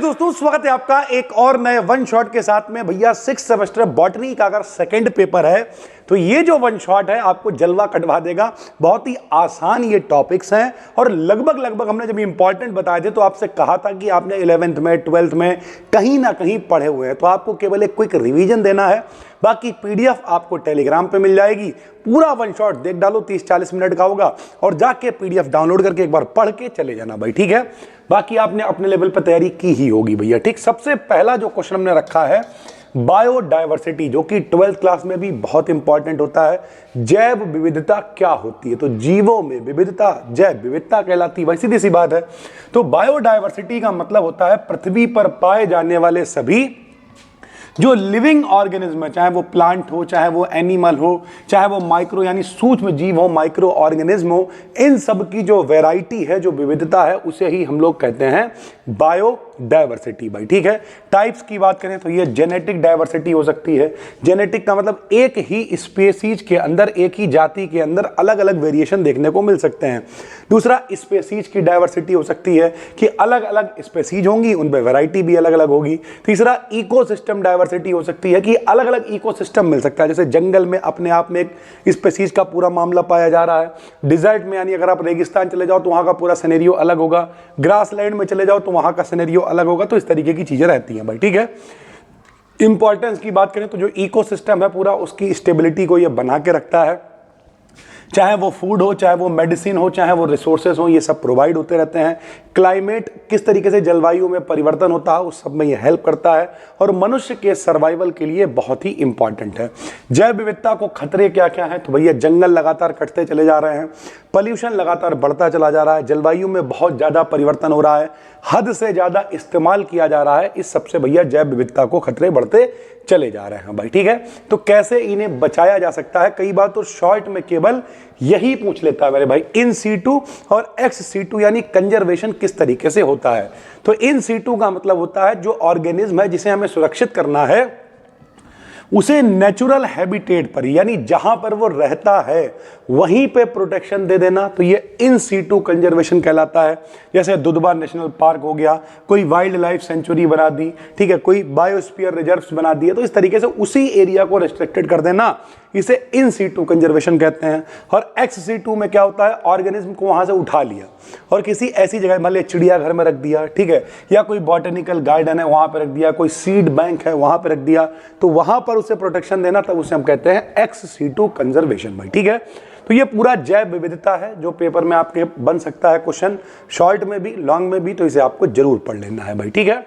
दोस्तों, स्वागत है आपका एक और नए वन शॉट के साथ में। भैया 6th सेमेस्टर बॉटनी का अगर सेकंड पेपर है तो ये जो वन शॉट है आपको जलवा कटवा देगा। बहुत ही आसान ये टॉपिक्स हैं और लगभग हमने जब इंपॉर्टेंट बताए थे तो आपसे कहा था कि आपने 11th में 12th में कहीं ना कहीं पढ़े हुए हैं, तो आपको केवल एक क्विक रिवीजन देना है। बाकी पीडीएफ आपको टेलीग्राम पे मिल जाएगी। पूरा वन शॉट देख डालो, 30-40 मिनट का होगा और जाके पीडीएफ डाउनलोड करके एक बार पढ़ के चले जाना भाई, ठीक है। बाकी आपने अपने लेवल पर तैयारी की ही होगी भैया, ठीक। सबसे पहला जो क्वेश्चन हमने रखा है बायोडायवर्सिटी, जो कि 12th क्लास में भी बहुत इंपॉर्टेंट होता है। जैव विविधता क्या होती है? तो जीवों में विविधता जैव विविधता कहलाती है भाई, सीधी सी बात है। तो बायोडायवर्सिटी का मतलब होता है पृथ्वी पर पाए जाने वाले सभी जो लिविंग ऑर्गेनिज्म है, चाहे वो प्लांट हो, चाहे वो एनिमल हो, चाहे वो माइक्रो यानी सूक्ष्म जीव हो, माइक्रो ऑर्गेनिज्म हो, इन सब की जो वैरायटी है, जो विविधता है, उसे ही हम लोग कहते हैं बायोडायवर्सिटी भाई, ठीक है। टाइप्स की बात करें तो ये जेनेटिक डायवर्सिटी हो सकती है। जेनेटिक का मतलब एक ही स्पेसीज के अंदर, एक ही जाति के अंदर अलग अलग वेरिएशन देखने को मिल सकते हैं। दूसरा स्पेसीज की डायवर्सिटी हो सकती है कि अलग अलग स्पेसीज होंगी, उनमें वैरायटी भी अलग अलग होगी। तीसरा इकोसिस्टम डायवर्सिटी हो सकती है कि अलग अलग इकोसिस्टम मिल सकता है। जैसे जंगल में अपने आप में एक स्पेसीज का पूरा मामला पाया जा रहा है। डिजर्ट में यानी अगर आप रेगिस्तान चले जाओ तो वहां का पूरा सिनेरियो अलग होगा। ग्रासलैंड में चले जाओ तो वहां का सिनेरियो अलग होगा। तो इस तरीके की चीजें रहती हैं भाई, ठीक है। इंपॉर्टेंस की बात करें तो जो इकोसिस्टम है पूरा, उसकी स्टेबिलिटी को ये बना के रखता है। चाहे वो फूड हो, चाहे वो मेडिसिन हो, चाहे वो रिसोर्सेज हो, ये सब प्रोवाइड होते रहते हैं। क्लाइमेट, किस तरीके से जलवायु में परिवर्तन होता है, उस सब में ये हेल्प करता है और मनुष्य के सर्वाइवल के लिए बहुत ही इंपॉर्टेंट है। जैव विविधता को खतरे क्या क्या है? तो भैया जंगल लगातार कटते चले जा रहे हैं, पॉल्यूशन लगातार बढ़ता चला जा रहा है, जलवायु में बहुत ज्यादा परिवर्तन हो रहा है, हद से ज्यादा इस्तेमाल किया जा रहा है। इस सबसे भैया जैव विविधता को खतरे बढ़ते चले जा रहे हैं भाई, ठीक है। तो कैसे इन्हें बचाया जा सकता है? कई बार तो शॉर्ट में केवल यही पूछ लेता है मेरे भाई, इन सीटू और एक्स सीटू यानी कंजर्वेशन किस तरीके से होता है। तो इन सीटू का मतलब होता है जो ऑर्गेनिज्म है जिसे हमें सुरक्षित करना है, उसे नेचुरल हैबिटेट पर यानी जहां पर वो रहता है वहीं पे प्रोटेक्शन दे देना। तो ये इन सीटू कंजर्वेशन कहलाता है। जैसे दुधवा नेशनल पार्क हो गया, कोई वाइल्ड लाइफ सेंचुरी बना दी, ठीक है, कोई बायोस्फीयर रिजर्व्स बना दिए, तो इस तरीके से उसी एरिया को रेस्ट्रिक्टेड कर देना, इसे इन सीटू कंजर्वेशन कहते हैं। और एक्स सीटू में क्या होता है? ऑर्गेनिज्म को वहां से उठा लिया और किसी ऐसी जगह, मान लिया चिड़ियाघर में रख दिया, ठीक है, या कोई बॉटेनिकल गार्डन है वहां पर रख दिया, कोई सीड बैंक है वहां पर रख दिया, तो वहां पर उसे प्रोटेक्शन देना, तब उसे हम कहते हैं एक्स सीटू कंजर्वेशन भाई, ठीक है। तो ये पूरा जैव विविधता है जो पेपर में आपके बन सकता है क्वेश्चन, शॉर्ट में भी लॉन्ग में भी, तो इसे आपको जरूर पढ़ लेना है भाई, ठीक है।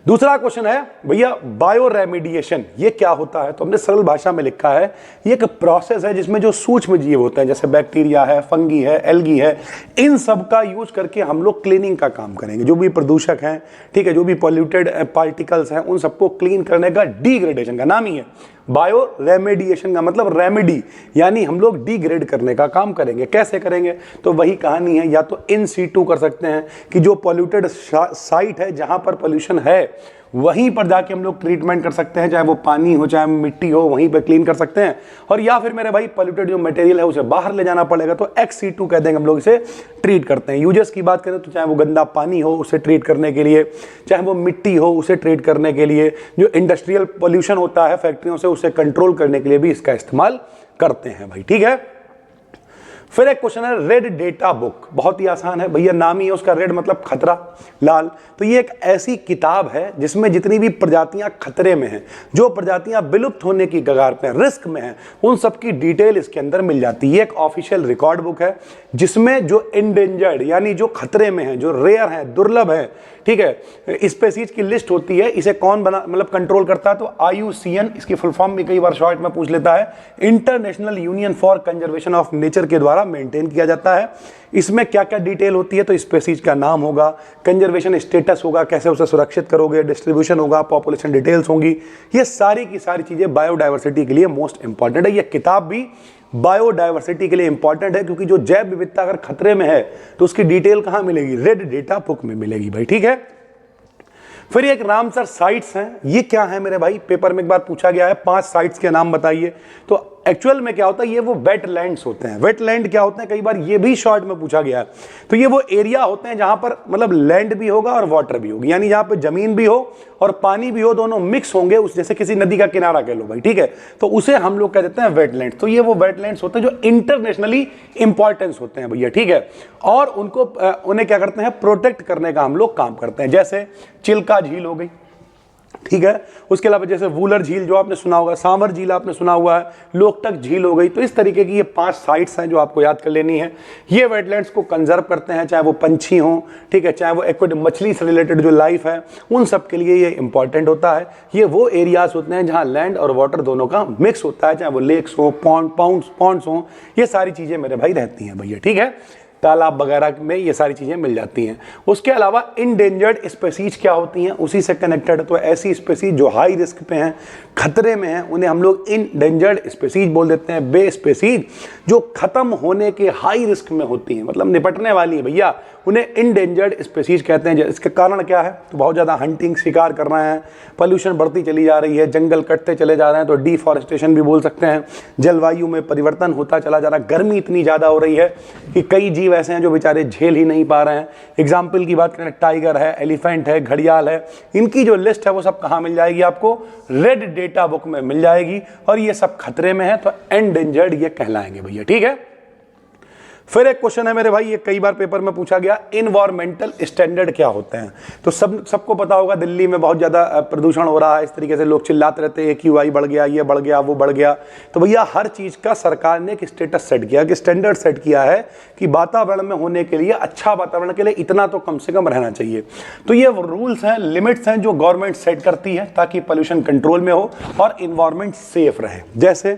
दूसरा क्वेश्चन है भैया बायो रेमिडिएशन, ये क्या होता है? तो हमने सरल भाषा में लिखा है, ये एक प्रोसेस है जिसमें जो सूक्ष्म जीव होते हैं, जैसे बैक्टीरिया है, फंगी है, एल्गी है, इन सब का यूज करके हम लोग क्लीनिंग का काम करेंगे। जो भी प्रदूषक हैं, ठीक है, जो भी पॉल्यूटेड पार्टिकल्स हैं, उन सबको क्लीन करने का, डिग्रेडेशन का नाम ही है बायो रेमेडिएशन का मतलब रेमेडी, यानी हम लोग डिग्रेड करने का काम करेंगे। कैसे करेंगे? तो वही कहानी है, या तो इन सीटू कर सकते हैं कि जो पॉल्यूटेड साइट है, जहां पर पॉल्यूशन है, वहीं पर जाके हम लोग ट्रीटमेंट कर सकते हैं, चाहे वो पानी हो, चाहे मिट्टी हो, वहीं पे क्लीन कर सकते हैं। और या फिर मेरे भाई पॉल्यूटेड जो मटेरियल है उसे बाहर ले जाना पड़ेगा, तो XC2 कह देंगे, हम लोग इसे ट्रीट करते हैं। यूजेस की बात करें तो चाहे वो गंदा पानी हो उसे ट्रीट करने के लिए, चाहे वो मिट्टी हो उसे ट्रीट करने के लिए, जो इंडस्ट्रियल पॉल्यूशन होता है फैक्ट्रियों से उसे कंट्रोल करने के लिए भी इसका इस्तेमाल करते हैं भाई, ठीक है। फिर एक क्वेश्चन है रेड डेटा बुक, बहुत ही आसान है भैया, नाम ही है उसका, रेड मतलब खतरा, लाल। तो ये एक ऐसी किताब है जिसमें जितनी भी प्रजातियां खतरे में हैं, जो प्रजातियां विलुप्त होने की कगार पे, रिस्क में हैं, उन सब की डिटेल इसके अंदर मिल जाती है। एक ऑफिशियल रिकॉर्ड बुक है जिसमें जो इंडेंजर्ड यानी जो खतरे में है, जो रेयर है, दुर्लभ है, ठीक है, स्पेसीज की लिस्ट होती है। इसे कौन बना मतलब कंट्रोल करता है? तो IUCN, इसकी फुल फॉर्म भी कई बार शॉर्ट में पूछ लेता है, international union for conservation of nature के द्वारा मेंटेन किया जाता है। इसमें क्या क्या डिटेल होती है? तो स्पेसीज का नाम होगा, कंजर्वेशन स्टेटस होगा, कैसे उसे सुरक्षित करोगे, डिस्ट्रीब्यूशन होगा, पॉपुलेशन डिटेल्स होंगी, ये सारी की सारी चीजें बायोडायवर्सिटी के लिए मोस्ट इंपॉर्टेंट है। ये किताब भी बायोडायवर्सिटी के लिए इंपॉर्टेंट है, क्योंकि जो जैव विविधता अगर खतरे में है तो उसकी डिटेल कहां मिलेगी? रेड डेटा बुक में मिलेगी भाई, ठीक है। फिर एक रामसर साइट्स हैं, ये क्या है मेरे भाई? पेपर में एक बार पूछा गया है 5 साइट्स के नाम बताइए। तो एक्चुअल में क्या होता है, ये वो वेटलैंड्स होते हैं। वेटलैंड क्या होते हैं, कई बार ये भी शॉर्ट में पूछा गया है। तो ये वो एरिया होते हैं जहां पर मतलब लैंड भी होगा और वाटर भी होगी, यानी जहां पर जमीन भी हो और पानी भी हो, दोनों मिक्स होंगे। उस जैसे किसी नदी का किनारा कह लो भाई, ठीक है, तो उसे हम लोग कह देते हैं वेटलैंड। तो ये वो वेटलैंड्स होते हैं जो इंटरनेशनली इंपॉर्टेंस होते हैं भैया, ठीक है, और उन्हें क्या करते हैं, प्रोटेक्ट करने का हम लोग काम करते हैं। जैसे चिल्का झील हो गई, ठीक है, उसके अलावा जैसे वूलर झील जो आपने सुना होगा, सांवर झील आपने सुना हुआ है, लोकटक झील हो गई। तो इस तरीके की ये 5 साइट्स हैं जो आपको याद कर लेनी है। ये वेटलैंड्स को कंजर्व करते हैं, चाहे वो पंछी हों, ठीक है, चाहे वो एक्वेटिक मछली से रिलेटेड जो लाइफ है उन सब के लिए ये इंपॉर्टेंट होता है। ये वो एरियाज होते हैं जहां लैंड और वाटर दोनों का मिक्स होता है, चाहे वो लेक्स हो, पॉन्ड्स हो, ये सारी चीजें मेरे भाई रहती हैं भैया, ठीक है, तालाब वगैरह में ये सारी चीजें मिल जाती हैं। उसके अलावा इंडेंजर्ड स्पेसीज क्या होती हैं, उसी से कनेक्टेड। तो ऐसी स्पेसीज जो हाई रिस्क पे हैं, खतरे में हैं, उन्हें हम लोग इंडेंजर्ड स्पेसीज बोल देते हैं। बे स्पेसीज जो खत्म होने के हाई रिस्क में होती हैं, मतलब निपटने वाली है भैया, उन्हें इंडेंजर्ड स्पेसीज कहते हैं। इसके कारण क्या है, तो बहुत ज़्यादा हंटिंग, शिकार कर रहे हैं, पोल्यूशन बढ़ती चली जा रही है, जंगल कटते चले जा रहे हैं, तो डिफॉरेस्टेशन भी बोल सकते हैं। जलवायु में परिवर्तन होता चला जा रहा है, गर्मी इतनी ज़्यादा हो रही है कि कई जीव ऐसे हैं जो बेचारे झेल ही नहीं पा रहे हैं। एग्जाम्पल की बात करें, टाइगर है, एलिफेंट है, घड़ियाल है, इनकी जो लिस्ट है वो सब कहाँ मिल जाएगी आपको, रेड डेटा बुक में मिल जाएगी। और ये सब खतरे में है तो एंडेंजर्ड ये कहलाएंगे भैया, ठीक है। फिर एक क्वेश्चन है मेरे भाई, ये कई बार पेपर में पूछा गया, इन्वायरमेंटल स्टैंडर्ड क्या होते हैं। तो सबको पता होगा दिल्ली में बहुत ज़्यादा प्रदूषण हो रहा है, इस तरीके से लोग चिल्लाते रहते हैं AQI बढ़ गया, ये बढ़ गया, वो बढ़ गया। तो भैया हर चीज़ का सरकार ने एक स्टेटस सेट किया, कि स्टैंडर्ड सेट किया है कि वातावरण में होने के लिए, अच्छा वातावरण के लिए इतना तो कम से कम रहना चाहिए। तो ये रूल्स हैं, लिमिट्स हैं जो गवर्नमेंट सेट करती है ताकि पोल्यूशन कंट्रोल में हो और इन्वायरमेंट सेफ रहे। जैसे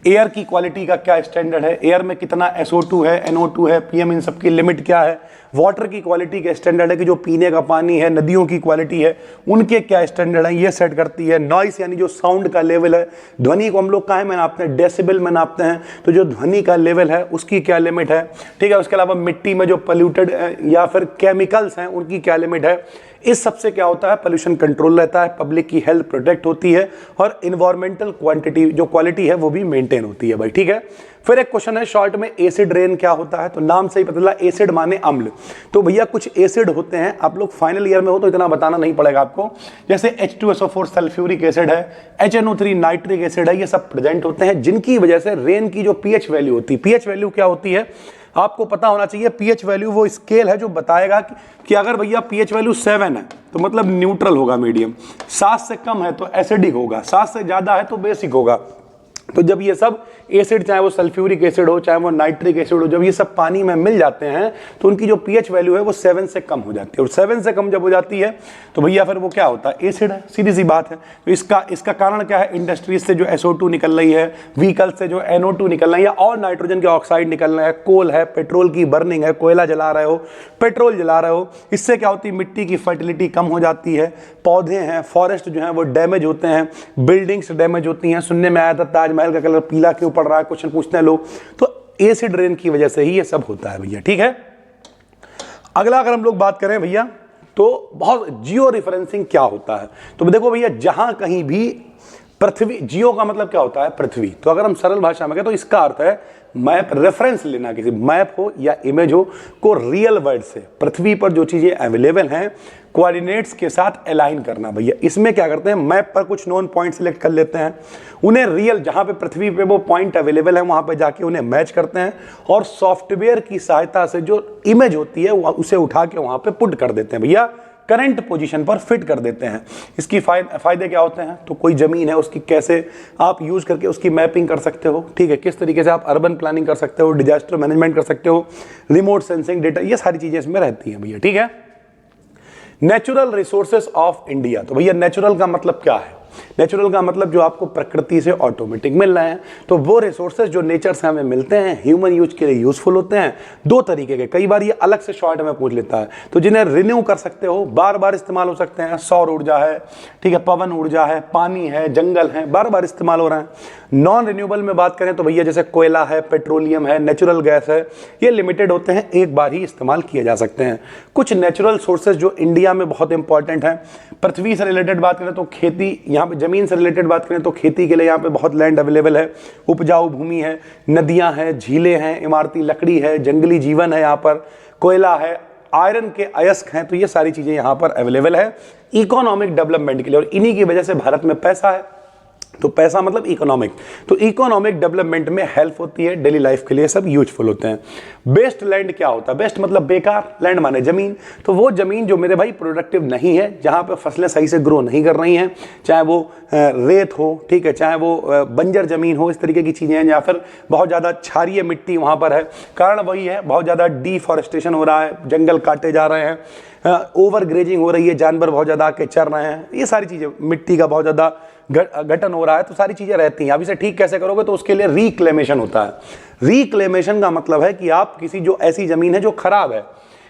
एयर की क्वालिटी का क्या स्टैंडर्ड है, एयर में कितना SO2 है, NO2 है, PM, इन सब की लिमिट क्या है। वाटर की क्वालिटी का स्टैंडर्ड है कि जो पीने का पानी है, नदियों की क्वालिटी है, उनके क्या स्टैंडर्ड है, ये सेट करती है। नॉइस यानी जो साउंड का लेवल है, ध्वनि को हम लोग कहाँ में नापते हैं, डेसिबल में नापते हैं, तो जो ध्वनि का लेवल है उसकी क्या लिमिट है, ठीक है। उसके अलावा मिट्टी में जो पोल्यूटेड या फिर केमिकल्स हैं उनकी क्या लिमिट है। इस सबसे क्या होता है, पोल्यूशन कंट्रोल रहता है, पब्लिक की हेल्थ प्रोटेक्ट होती है और इन्वायरमेंटल क्वांटिटी जो क्वालिटी है वो भी मेंटेन होती है भाई, ठीक है। फिर एक क्वेश्चन है शॉर्ट में, एसिड रेन क्या होता है। तो नाम से ही पता चला, एसिड माने अम्ल। तो भैया कुछ एसिड होते हैं, आप लोग फाइनल ईयर में हो तो इतना बताना नहीं पड़ेगा आपको, जैसे H2SO4 सल्फ्यूरिक एसिड है, HNO3 नाइट्रिक एसिड है, ये सब प्रेजेंट होते हैं, जिनकी वजह से रेन की जो pH वैल्यू होती है, pH वैल्यू क्या होती है आपको पता होना चाहिए। pH वैल्यू वो स्केल है जो बताएगा कि अगर भैया pH वैल्यू 7 है तो मतलब न्यूट्रल होगा, मीडियम, 7 से कम है तो एसिडिक होगा, 7 से ज्यादा है तो बेसिक होगा। तो जब ये सब एसिड, चाहे वो सल्फ्यूरिक एसिड हो, चाहे वो नाइट्रिक एसिड हो, जब ये सब पानी में मिल जाते हैं तो उनकी जो pH वैल्यू है वो 7 से कम हो जाती है। और 7 से कम जब हो जाती है तो भैया फिर वो क्या होता है, एसिड है, सीधी सी बात है। तो इसका कारण क्या है, इंडस्ट्रीज से जो SO2 निकल रही है, व्हीकल से जो NO2 निकल रही है, और नाइट्रोजन के ऑक्साइड निकल रहा है, कोल है, पेट्रोल की बर्निंग है, कोयला जला रहे हो, पेट्रोल जला रहे हो, इससे क्या होती है, मिट्टी की फर्टिलिटी कम हो जाती है, पौधे हैं, फॉरेस्ट जो है वो डैमेज होते हैं, बिल्डिंग्स डैमेज होती हैं। सुनने में आया था ताजमहल का कलर पीला क्यों पड़ रहा है, क्वेश्चन पूछते हैं लोग, तो एसिड रेन की वजह से ही ये सब होता है भैया, ठीक है। अगला अगर हम लोग बात करें भैया, तो बहुत जियो रेफरेंसिंग क्या होता है। तो देखो भैया, जहां कहीं भी पृथ्वी, जियो का मतलब क्या होता है, पृथ्वी। तो अगर हम सरल भाषा में कहें तो इसका अर्थ है मैप, रेफरेंस लेना, किसी मैप हो या इमेज हो को रियल वर्ल्ड से, पृथ्वी पर जो चीजें अवेलेबल हैं कोऑर्डिनेट्स के साथ अलाइन करना भैया। इसमें क्या करते हैं, मैप पर कुछ नोन पॉइंट सिलेक्ट कर लेते हैं, उन्हें रियल जहां पे पृथ्वी पे वो पॉइंट अवेलेबल है वहां पे जाके उन्हें मैच करते हैं और सॉफ्टवेयर की सहायता से जो इमेज होती है उसे उठा के वहां पे पुट कर देते हैं भैया, करंट पोजीशन पर फिट कर देते हैं। इसकी फायदे क्या होते हैं, तो कोई जमीन है उसकी कैसे आप यूज करके उसकी मैपिंग कर सकते हो, ठीक है, किस तरीके से आप अर्बन प्लानिंग कर सकते हो, डिजास्टर मैनेजमेंट कर सकते हो, रिमोट सेंसिंग डेटा, ये सारी चीजें इसमें रहती हैं भैया, ठीक है। Natural resources of India. तो भैया नेचुरल का मतलब क्या है, नेचुरल का मतलब जो आपको प्रकृति से ऑटोमेटिक मिल रहे हैं। तो वो रिसोर्सेज जो नेचर से हमें मिलते हैं, ह्यूमन यूज के लिए यूजफुल होते हैं। दो तरीके के, कई बार ये अलग से शॉर्ट में पूछ लेता है, तो जिन्हें रिन्यू कर सकते हो, बार बार इस्तेमाल हो सकते हैं। सौर ऊर्जा है, ठीक है, पवन ऊर्जा है, पानी है, जंगल है, बार बार इस्तेमाल हो रहे हैं। नॉन रिन्यूएबल में बात करें तो भैया जैसे कोयला है, पेट्रोलियम है, नेचुरल गैस है, ये लिमिटेड होते हैं, एक बार ही इस्तेमाल किए जा सकते हैं। कुछ नेचुरल सोर्सेज जो इंडिया में बहुत इंपॉर्टेंट है, पृथ्वी से रिलेटेड बात करें तो खेती, यहाँ यहाँ पे ज़मीन से रिलेटेड बात करें तो खेती के लिए यहाँ पे बहुत लैंड अवेलेबल है, उपजाऊ भूमि है, नदियाँ हैं, झीलें हैं, इमारती लकड़ी है, जंगली जीवन है, यहाँ पर कोयला है, आयरन के अयस्क हैं। तो ये सारी चीज़ें यहाँ पर अवेलेबल है इकोनॉमिक डेवलपमेंट के लिए, और इन्हीं की वजह से भारत में पैसा है। तो पैसा मतलब इकोनॉमिक, तो इकोनॉमिक डेवलपमेंट में हेल्प होती है, डेली लाइफ के लिए सब यूजफुल होते हैं। बेस्ट लैंड क्या होता है? बेस्ट मतलब बेकार, लैंड माने जमीन। तो वो जमीन जो मेरे भाई प्रोडक्टिव नहीं है, जहाँ पे फसलें सही से ग्रो नहीं कर रही हैं, चाहे वो रेत हो, ठीक है, चाहे वो बंजर जमीन हो, इस तरीके की चीज़ें हैं, या फिर बहुत ज़्यादा क्षारीय मिट्टी वहाँ पर है। कारण वही है, बहुत ज़्यादा डिफॉरेस्टेशन हो रहा है, जंगल काटे जा रहे हैं, ओवर ग्रेजिंग हो रही है, जानवर बहुत ज़्यादा आके चर रहे हैं, ये सारी चीज़ें, मिट्टी का बहुत ज़्यादा गठन हो रहा है, तो सारी चीज़ें रहती हैं। अब इसे ठीक कैसे करोगे? तो उसके लिए रिक्लेमेशन होता है। रिक्लेमेशन का मतलब है कि आप किसी जो ऐसी ज़मीन है जो खराब है,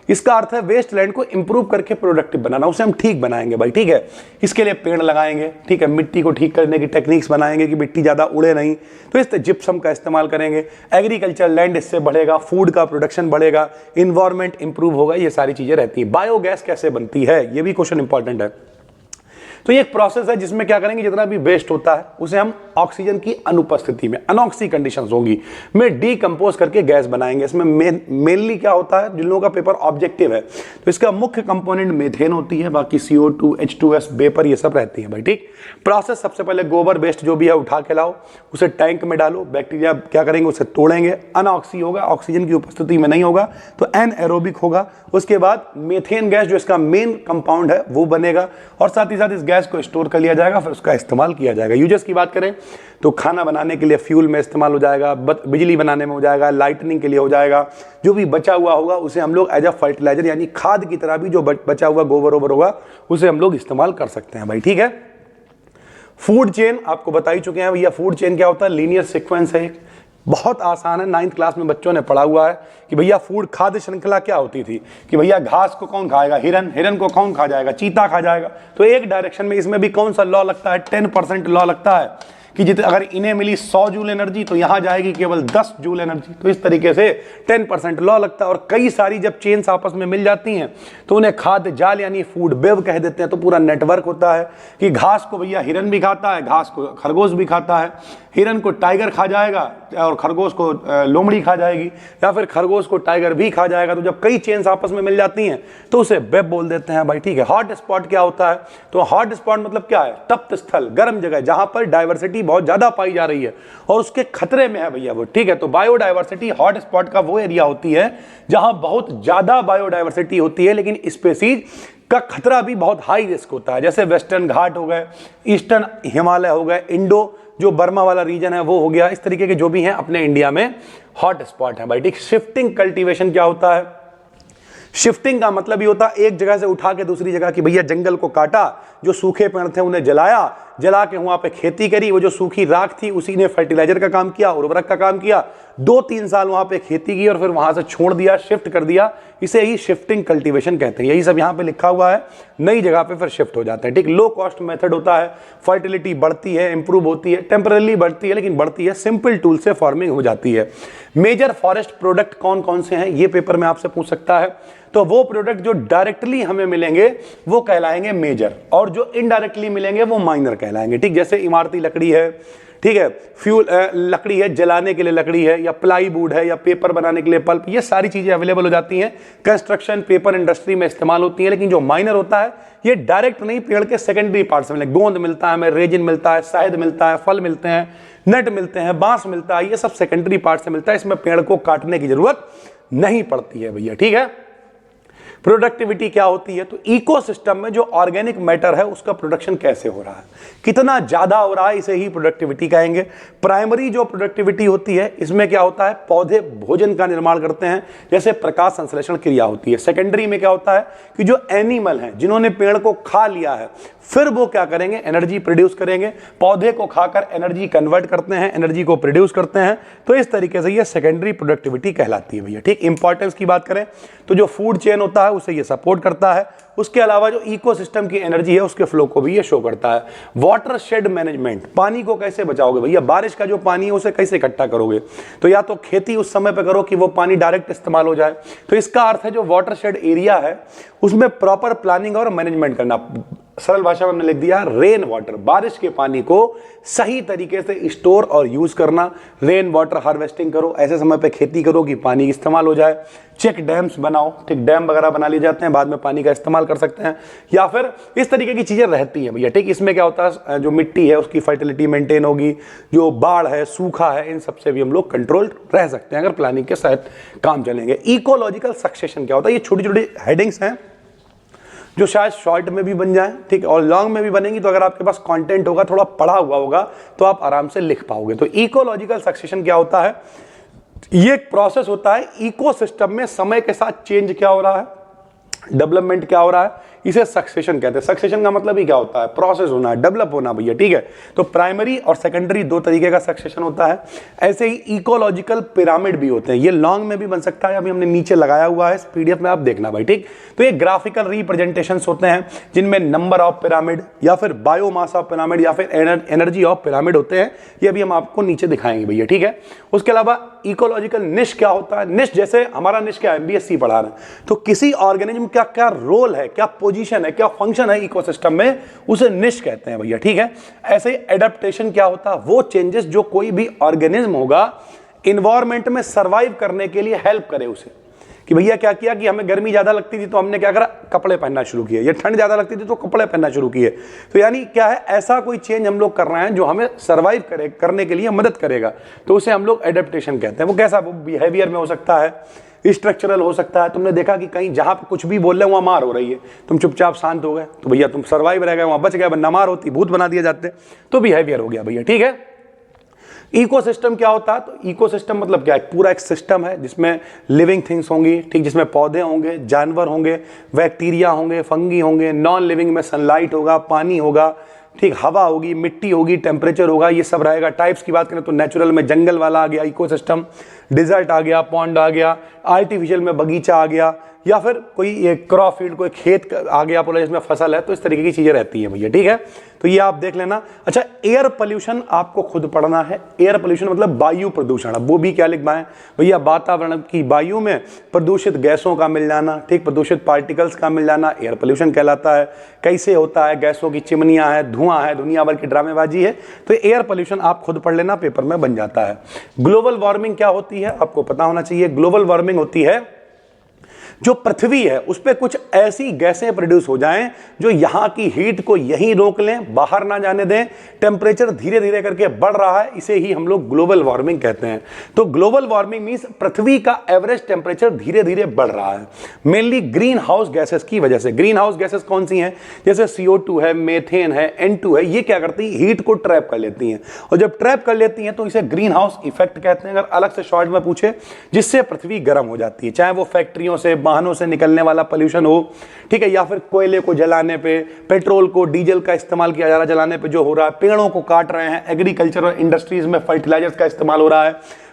इसका अर्थ है वेस्ट लैंड को इंप्रूव करके प्रोडक्टिव बनाना, उसे हम ठीक बनाएंगे भाई, ठीक है। इसके लिए पेड़ लगाएंगे, ठीक है, मिट्टी को ठीक करने की टेक्निक्स बनाएंगे कि मिट्टी ज़्यादा उड़े नहीं, तो इस जिप्सम का इस्तेमाल करेंगे, एग्रीकल्चर लैंड इससे बढ़ेगा, फूड का प्रोडक्शन बढ़ेगा, इन्वायरमेंट इंप्रूव होगा, ये सारी चीज़ें रहती हैं। बायोगैस कैसे बनती है, ये भी क्वेश्चन इंपॉर्टेंट है। तो ये एक प्रोसेस है जिसमें क्या करेंगे, जितना भी वेस्ट होता है उसे हम ऑक्सीजन की अनुपस्थिति में, अनऑक्सी कंडीशंस होंगी, में डीकंपोज करके गैस बनाएंगे। इसमें मेनली क्या होता है, जिन लोगों का पेपर ऑब्जेक्टिव है, तो इसका मुख्य कंपोनेंट मीथेन होती है, बाकी CO2, H2S, वेपर, ये सब रहती है भाई, ठीक। प्रोसेस सबसे पहले गोबर वेस्ट जो भी है उठा के लाओ, उसे टैंक में डालो, बैक्टीरिया क्या करेंगे, उसे तोड़ेंगे, अनऑक्सी होगा, ऑक्सीजन की उपस्थिति में नहीं होगा, तो एनएरोबिक होगा। उसके बाद मीथेन गैस जो इसका मेन कंपाउंड है वो बनेगा, और साथ ही साथ इस गैस को स्टोर कर लिया जाएगा, फिर उसका इस्तेमाल किया जाएगा। यूजेस की बात करें तो खाना बनाने के लिए फ्यूल में इस्तेमाल हो जाएगा, बिजली बनाने में हो जाएगा, लाइटनिंग के लिए हो जाएगा। जो भी बचा हुआ होगा उसे हम लोग एज अ फर्टिलाइजर यानी खाद की तरह भी जो बचा हुआ गोबर वोबर होगा उसे हम लोग इस्तेमाल कर सकते हैं भाई, ठीक है। फूड चेन आपको बता ही चुके हैं भैया। फूड चेन क्या होता है? लीनियर सीक्वेंस है, बहुत आसान है, 9th क्लास में बच्चों ने पढ़ा हुआ है कि भैया फूड खाद्य श्रृंखला क्या होती थी, कि भैया घास को कौन खाएगा, हिरन, हिरन को कौन खा जाएगा, चीता खा जाएगा। तो एक डायरेक्शन में इसमें भी कौन सा लॉ लगता है, 10% लॉ लगता है कि जितने अगर इन्हें मिली 100 जूल एनर्जी तो यहां जाएगी केवल 10 जूल एनर्जी। तो इस तरीके से 10% लॉ लगता है। और कई सारी जब चेन्स आपस में मिल जाती हैं तो उन्हें खाद्य जाल यानी फूड वेब कह देते हैं। तो पूरा नेटवर्क होता है कि घास को भैया हिरन भी खाता है, घास को खरगोश भी खाता है, हिरन को टाइगर खा जाएगा और खरगोश को लोमड़ी खा जाएगी, या फिर खरगोश को टाइगर भी खा जाएगा। तो जब कई चेन्स आपस में मिल जाती हैं तो उसे वेब बोल देते हैं भाई, ठीक है। हॉट स्पॉट क्या होता है? तो हॉट स्पॉट मतलब क्या है? तप्त स्थल, गर्म जगह, जहां पर डाइवर्सिटी बहुत ज्यादा पाई जा रही है और उसके खतरे में है भैया वो, ठीक है। तो बायोडाइवर्सिटी हॉट स्पॉट का वो एरिया होती है जहां बहुत ज्यादा बायोडाइवर्सिटी होती है लेकिन स्पेसीज का खतरा भी बहुत हाई रिस्क होता है। जैसे वेस्टर्न घाट हो गए, ईस्टर्न हिमालय हो गए, इंडो जो बर्मा वाला रीजन है वो हो गया, इस तरीके के जो भी हैं अपने इंडिया में हॉट स्पॉट है भाई, ठीक। शिफ्टिंग कल्टीवेशन क्या होता है? शिफ्टिंग का मतलब ये होता है एक जगह से उठा के दूसरी जगह, कि भैया जंगल को काटा, जो सूखे पेड़ थे उन्हें जलाया, जला के वहां पे खेती करी, वो जो सूखी राख थी उसी ने फर्टिलाइजर का काम किया, उर्वरक का काम किया, 2-3 साल वहां पे खेती की और फिर वहां से छोड़ दिया, शिफ्ट कर दिया। इसे ही शिफ्टिंग कल्टीवेशन कहते हैं। यही सब यहाँ पे लिखा हुआ है, नई जगह पे फिर शिफ्ट हो जाते हैं, ठीक। लो कॉस्ट मेथड होता है, फर्टिलिटी बढ़ती है, इंप्रूव होती है, टेम्पररी बढ़ती है लेकिन बढ़ती है, सिंपल टूल से फार्मिंग हो जाती है। मेजर फॉरेस्ट प्रोडक्ट कौन कौन से हैं ये पेपर में आपसे पूछ सकता है। तो वो प्रोडक्ट जो डायरेक्टली हमें मिलेंगे वो कहलाएंगे मेजर, और जो इनडायरेक्टली मिलेंगे वो माइनर कहलाएंगे, ठीक। जैसे इमारती लकड़ी है, ठीक है, फ्यूल लकड़ी है, जलाने के लिए लकड़ी है, या प्लाईवुड है, या पेपर बनाने के लिए पल्प, ये सारी चीजें अवेलेबल हो जाती हैं, कंस्ट्रक्शन पेपर इंडस्ट्री में इस्तेमाल होती हैं। लेकिन जो माइनर होता है ये डायरेक्ट नहीं, पेड़ के सेकेंडरी पार्ट से मिले, गोंद मिलता है हमें, रेजिन मिलता है, शहद मिलता है, फल मिलते हैं, नट मिलते हैं, बांस मिलता है, ये सब सेकेंडरी पार्ट से मिलता है। इसमें पेड़ को काटने की जरूरत नहीं पड़ती है भैया, ठीक है। प्रोडक्टिविटी क्या होती है? तो इकोसिस्टम में जो ऑर्गेनिक मैटर है उसका प्रोडक्शन कैसे हो रहा है, कितना ज्यादा हो रहा है, इसे ही प्रोडक्टिविटी कहेंगे। प्राइमरी जो प्रोडक्टिविटी होती है इसमें क्या होता है? पौधे भोजन का निर्माण करते हैं, जैसे प्रकाश संश्लेषण क्रिया होती है। सेकेंडरी में क्या होता है कि जो एनिमल हैं जिन्होंने पेड़ को खा लिया है फिर वो क्या करेंगे? एनर्जी प्रोड्यूस करेंगे, पौधे को खाकर एनर्जी कन्वर्ट करते हैं, एनर्जी को प्रोड्यूस करते हैं। तो इस तरीके से ये सेकेंडरी प्रोडक्टिविटी कहलाती है भैया, ठीक। इंपॉर्टेंस की बात करें तो जो फूड चेन होता है उसे ये सपोर्ट करता है। उसके अलावा जो इकोसिस्टम की एनर्जी है उसके फ्लो को भी ये शो करता है। वाटर शेड मैनेजमेंट, पानी को कैसे बचाओगे भैया? बारिश का जो पानी है उसे कैसे इकट्ठा करोगे? तो या तो खेती उस समय पे करो कि वो पानी डायरेक्ट इस्तेमाल हो जाए। तो इसका अर्थ है जो वाटर शेड एरिया है उसमें प्रॉपर प्लानिंग और मैनेजमेंट करना। सरल भाषा में हमने लिख दिया रेन वाटर, बारिश के पानी को सही तरीके से स्टोर और यूज करना। रेन वाटर हार्वेस्टिंग करो, ऐसे समय पे खेती करो कि पानी इस्तेमाल हो जाए। चेक डैम्स बनाओ, ठीक, डैम वगैरह बना लिए जाते हैं, बाद में पानी का इस्तेमाल कर सकते हैं, या फिर इस तरीके की चीजें रहती हैं भैया, ठीक। इसमें क्या होता है, जो मिट्टी है उसकी फर्टिलिटी मेंटेन होगी, जो बाढ़ है, सूखा है, इन सबसे भी हम लोग कंट्रोल रह सकते हैं अगर प्लानिंग के साथ काम चलेंगे। इकोलॉजिकल सक्सेशन क्या होता है, ये छोटी छोटी हेडिंग्स हैं जो शायद शॉर्ट में भी बन जाए, ठीक, और लॉन्ग में भी बनेंगी, तो अगर आपके पास कंटेंट होगा, थोड़ा पढ़ा हुआ होगा, तो आप आराम से लिख पाओगे। तो इकोलॉजिकल सक्सेशन क्या होता है, ये एक प्रोसेस होता है इकोसिस्टम में समय के साथ चेंज क्या हो रहा है, डेवलपमेंट क्या हो रहा है, इसे सक्सेशन कहते हैं। सक्सेशन का मतलब ही क्या होता है, प्रोसेस होना है, डेवलप होना भैया, ठीक है। तो प्राइमरी और सेकेंडरी दो तरीके का सक्सेशन होता है। ऐसे ही इकोलॉजिकल पिरामिड भी होते हैं, ये लॉन्ग में भी बन सकता है, अभी हमने नीचे लगाया हुआ है, इस पीडीएफ में आप देखना भाई, ठीक। तो ये ग्राफिकल रिप्रेजेंटेशंस होते हैं जिनमें नंबर ऑफ पिरामिड या फिर बायोमास ऑफ पिरामिड या फिर एनर्जी ऑफ पिरामिड होते हैं, ये अभी हम आपको नीचे दिखाएंगे भैया, ठीक है। उसके अलावा इकोलॉजिकल निश क्या होता है, निश जैसे हमारा निश क्या है, बीएससी पढ़ा रहे हैं, तो किसी ऑर्गेनिज्म का क्या रोल है, क्या पोजीशन है, क्या फंक्शन है इकोसिस्टम में, उसे निश कहते हैं भैया, ठीक है। ऐसे ही एडेप्टेशन क्या होता है, वो चेंजेस जो कोई भी ऑर्गेनिज्म होगा इन्वायरमेंट में सरवाइव करने के लिए हेल्प करे उसे, कि भैया क्या किया कि हमें गर्मी ज्यादा लगती थी तो हमने क्या करा, कपड़े पहनना शुरू किए, या ठंड ज्यादा लगती थी तो कपड़े पहनना शुरू किए। तो यानी क्या है, ऐसा कोई चेंज हम लोग कर रहे हैं जो हमें सरवाइव करने के लिए मदद करेगा, तो उसे हम लोग एडेप्टेशन कहते हैं। वो कैसा, वो बिहेवियर में हो सकता है, स्ट्रक्चरल हो सकता है। तुमने देखा कि कहीं जहां पे कुछ भी बोल रहे हैं वहां मार हो रही है, तुम चुपचाप शांत हो गए, तो भैया तुम सरवाइव रह गए, वहां बच गए, वरना मार होती, भूत बना दिए जाते, तो बिहेवियर हो गया भैया, ठीक है। इकोसिस्टम क्या होता है, तो इकोसिस्टम मतलब क्या है, पूरा एक सिस्टम है जिसमें लिविंग थिंग्स होंगी, ठीक, जिसमें पौधे होंगे, जानवर होंगे, बैक्टीरिया होंगे, फंगी होंगे, नॉन लिविंग में सनलाइट होगा, पानी होगा, ठीक, हवा होगी, मिट्टी होगी, टेम्परेचर होगा, ये सब रहेगा। टाइप्स की बात करें तो नेचुरल में जंगल वाला आ गया इकोसिस्टम, डिजर्ट आ गया, पॉन्ड आ गया, आर्टिफिशियल में बगीचा आ गया, या फिर कोई क्रॉप फील्ड, कोई खेत आ गया पूरा जिसमें फसल है, तो इस तरीके की चीजें रहती हैं भैया, ठीक है। तो ये आप देख लेना। अच्छा, एयर पोल्यूशन आपको खुद पढ़ना है। एयर पोल्यूशन मतलब वायु प्रदूषण। अब वो भी क्या लिख पाए भैया, वातावरण की वायु में प्रदूषित गैसों का मिल जाना, ठीक, प्रदूषित पार्टिकल्स का मिल जाना एयर पोल्यूशन कहलाता है। कैसे होता है, गैसों की चिमनियां है, धुआं है, दुनिया भर की ड्रामेबाजी है, तो एयर पोल्यूशन आप खुद पढ़ लेना, पेपर में बन जाता है। ग्लोबल वार्मिंग क्या होती है, आपको पता होना चाहिए। ग्लोबल वार्मिंग होती है जो पृथ्वी है उस पर कुछ ऐसी गैसें प्रोड्यूस हो जाएं जो यहां की हीट को यहीं रोक लें, बाहर ना जाने दें, टेम्परेचर धीरे धीरे करके बढ़ रहा है, इसे ही हम लोग ग्लोबल वार्मिंग कहते हैं। तो ग्लोबल वार्मिंग मींस पृथ्वी का एवरेज टेम्परेचर धीरे धीरे बढ़ रहा है, मेनली ग्रीन हाउस गैसेस की वजह से। ग्रीन हाउस गैसेस कौन सी हैं, जैसे CO2 है, मेथेन है, N2 है, ये क्या करती है, हीट को ट्रैप कर लेती हैं, और जब ट्रैप कर लेती हैं तो इसे ग्रीन हाउस इफेक्ट कहते हैं, अगर अलग से शॉर्ट में पूछे, जिससे पृथ्वी गर्म हो जाती है, चाहे वो फैक्ट्रियों से, वाहनों से निकलने वाला पोल्यूशन हो, ठीक है, या फिर कोयले को जलाने पे, पेट्रोल को, डीजल का इस्तेमाल किया जा रहा है जलाने पे जो हो रहा है, पेड़ों को काट रहे हैं, एग्रीकल्चर और इंडस्ट्रीज में फर्टिलाइजर्स का इस्तेमाल हो रहा है,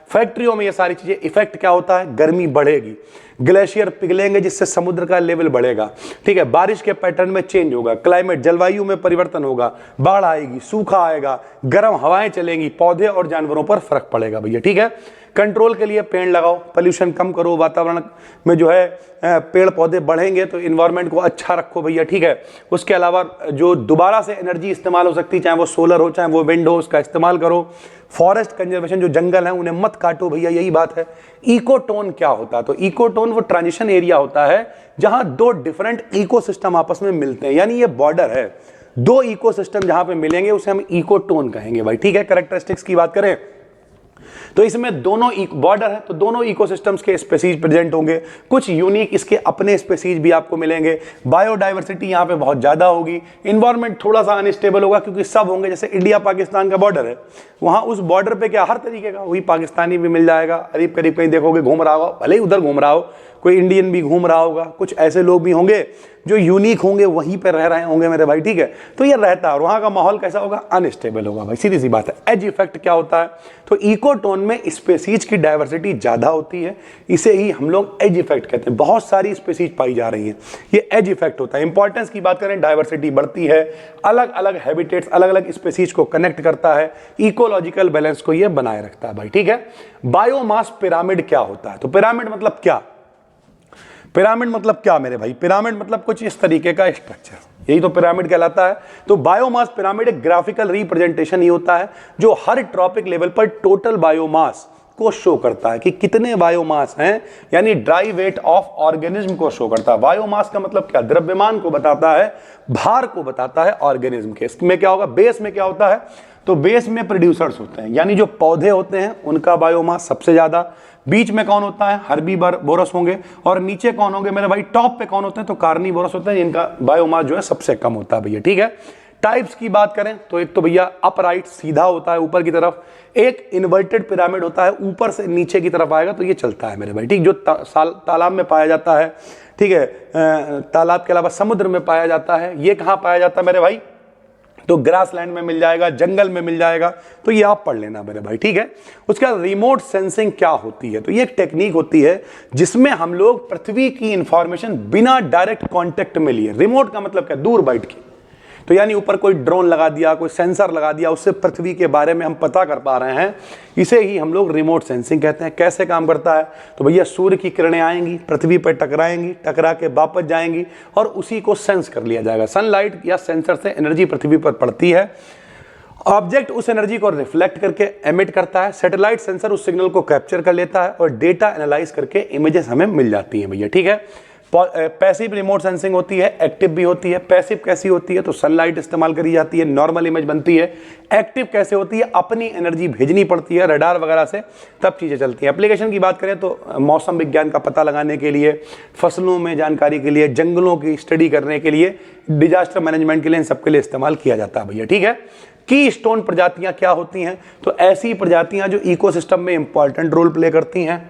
फैक्ट्रियों में, ये सारी चीजें, इफेक्ट क्या होता है, गर्मी बढ़ेगी, ग्लेशियर पिघलेंगे जिससे समुद्र का लेवल बढ़ेगा, ठीक है, बारिश के पैटर्न में चेंज होगा, क्लाइमेट, जलवायु में परिवर्तन होगा, बाढ़ आएगी, सूखा आएगा, गर्म हवाएं चलेंगी, पौधे और जानवरों पर फर्क पड़ेगा भैया, ठीक है। कंट्रोल के लिए पेड़ लगाओ, पोल्यूशन कम करो, वातावरण में जो है पेड़ पौधे बढ़ेंगे तो इन्वायरमेंट को अच्छा रखो भैया, ठीक है। उसके अलावा जो दोबारा से एनर्जी इस्तेमाल हो सकती है, चाहे वो सोलर हो, चाहे वो विंड हो, उसका इस्तेमाल करो। फॉरेस्ट कंजर्वेशन, जो जंगल है उन्हें मत काटो भैया, यही बात है। इकोटोन क्या होता है, तो इकोटोन वो ट्रांजिशन एरिया होता है जहां दो डिफरेंट इकोसिस्टम आपस में मिलते हैं, यानी ये बॉर्डर है, दो इकोसिस्टम जहां पे मिलेंगे उसे हम इकोटोन कहेंगे भाई, ठीक है। कैरेक्टरिस्टिक्स की बात करें तो इसमें दोनों बॉर्डर है, तो दोनों इकोसिस्टम्स के स्पीसीज प्रेजेंट होंगे, कुछ यूनिक इसके अपने स्पीसीज भी आपको मिलेंगे, बायोडाइवर्सिटी यहाँ पे बहुत ज्यादा होगी, इन्वायरमेंट थोड़ा सा अनस्टेबल होगा क्योंकि सब होंगे, जैसे इंडिया पाकिस्तान का बॉर्डर है, वहां उस बॉर्डर पे क्या हर तरीके का, वही पाकिस्तानी भी मिल जाएगा, करीब करीब कहीं देखोगे घूम रहा होगा, भले ही उधर घूम रहा हो, कोई इंडियन भी घूम रहा होगा, कुछ ऐसे लोग भी होंगे जो यूनिक होंगे, वहीं पे रह रहे होंगे मेरे भाई, ठीक है। तो ये रहता है, और वहां का माहौल कैसा होगा, अनस्टेबल होगा भाई, सीधी सी बात है। एज इफेक्ट क्या होता है, तो इकोटोन में स्पेसीज की डाइवर्सिटी ज्यादा होती है, इसे ही हम लोग एज इफेक्ट कहते हैं, बहुत सारी स्पेसीज पाई जा रही हैं, ये एज इफेक्ट होता है। इंपॉर्टेंस की बात करें, डाइवर्सिटी बढ़ती है, अलग अलग हैबिटेट्स, अलग अलग स्पेसीज को कनेक्ट करता है, इकोलॉजिकल बैलेंस को ये बनाए रखता है भाई, ठीक है। बायोमास पिरामिड क्या होता है, तो पिरामिड मतलब क्या, पिरामिड मतलब क्या मेरे भाई, पिरामिड मतलब कुछ इस तरीके का स्ट्रक्चर, यही तो पिरामिड कहलाता है। तो बायोमास पिरामिड एक ग्राफिकल रिप्रेजेंटेशन ही होता है जो हर ट्रॉपिक लेवल पर टोटल बायोमास को शो करता है कि कितने बायोमास हैं, यानी ड्राई वेट ऑफ ऑर्गेनिज्म को शो करता है। बायोमास का मतलब क्या, द्रव्यमान को बताता है, भार को बताता है ऑर्गेनिज्म के। इसमें क्या होगा, बेस में क्या होता है, तो बेस में प्रोड्यूसर्स होते हैं, यानी जो पौधे होते हैं उनका बायोमास सबसे ज्यादा, बीच में कौन होता है, हर्बीवोरस होंगे, और नीचे कौन होंगे मेरे भाई, टॉप पे कौन होते हैं, तो कार्निवोरस होते हैं, इनका बायोमास जो है सबसे कम होता है भैया। ठीक है, टाइप्स की बात करें तो एक तो भैया अपराइट सीधा होता है ऊपर की तरफ, एक इन्वर्टेड पिरामिड होता है ऊपर से नीचे की तरफ आएगा, तो ये चलता है मेरे भाई। ठीक, जो तालाब में पाया जाता है, ठीक है, तालाब के अलावा समुद्र में पाया जाता है। ये कहां पाया जाता है मेरे भाई, तो ग्रासलैंड में मिल जाएगा, जंगल में मिल जाएगा, तो ये आप पढ़ लेना मेरे भाई। ठीक है, उसके बाद रिमोट सेंसिंग क्या होती है, तो ये एक टेक्निक होती है जिसमें हम लोग पृथ्वी की इंफॉर्मेशन बिना डायरेक्ट कांटेक्ट में लिए, रिमोट का मतलब क्या, दूर बैठ के, तो यानी ऊपर कोई ड्रोन लगा दिया, कोई सेंसर लगा दिया, उससे पृथ्वी के बारे में हम पता कर पा रहे हैं, इसे ही हम लोग रिमोट सेंसिंग कहते हैं। कैसे काम करता है, तो भैया सूर्य की किरणें आएंगी, पृथ्वी पर टकराएंगी, टकरा के वापस जाएंगी और उसी को सेंस कर लिया जाएगा। सनलाइट या सेंसर से एनर्जी पृथ्वी पर पड़ती है, ऑब्जेक्ट उस एनर्जी को रिफ्लेक्ट करके एमिट करता है, सैटेलाइट सेंसर उस सिग्नल को कैप्चर कर लेता है और डेटा एनालाइज करके इमेजेस हमें मिल जाती हैं भैया। ठीक है, पैसिव रिमोट सेंसिंग होती है, एक्टिव भी होती है। पैसिव कैसी होती है, तो सनलाइट इस्तेमाल करी जाती है, नॉर्मल इमेज बनती है। एक्टिव कैसे होती है, अपनी एनर्जी भेजनी पड़ती है रडार वगैरह से, तब चीज़ें चलती हैं। एप्लीकेशन की बात करें तो मौसम विज्ञान का पता लगाने के लिए, फसलों में जानकारी के लिए, जंगलों की स्टडी करने के लिए, डिजास्टर मैनेजमेंट के लिए, इन सबके लिए इस्तेमाल किया जाता है भैया। ठीक है, की स्टोन प्रजातियां क्या होती हैं, तो ऐसी प्रजातियां जो इकोसिस्टम में इंपॉर्टेंट रोल प्ले करती हैं,